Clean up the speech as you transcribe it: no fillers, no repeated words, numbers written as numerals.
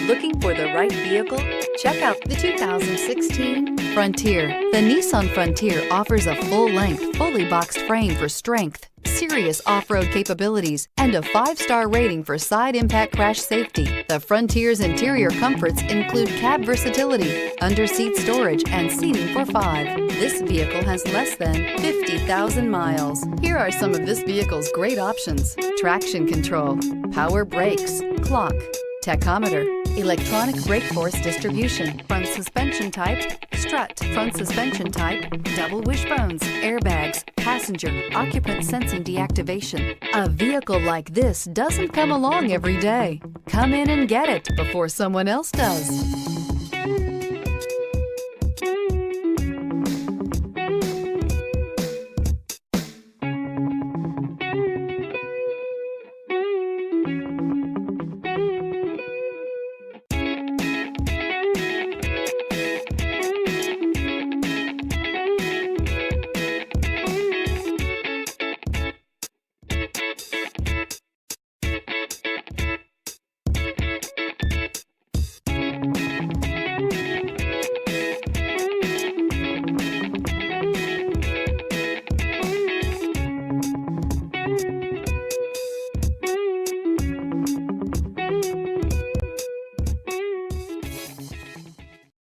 Looking for the right vehicle? Check out the 2016 Frontier. The Nissan Frontier offers a full-length, fully boxed frame for strength, serious off-road capabilities, and a 5-star rating for side impact crash safety. The Frontier's interior comforts include cab versatility, under-seat storage, and seating for 5. This vehicle has less than 50,000 miles. Here are some of this vehicle's great options: traction control, power brakes, clock, tachometer, electronic brake force distribution, front suspension type, strut, front suspension type, double wishbones, airbags, passenger, occupant sensing deactivation. A vehicle like this doesn't come along every day. Come in and get it before someone else does.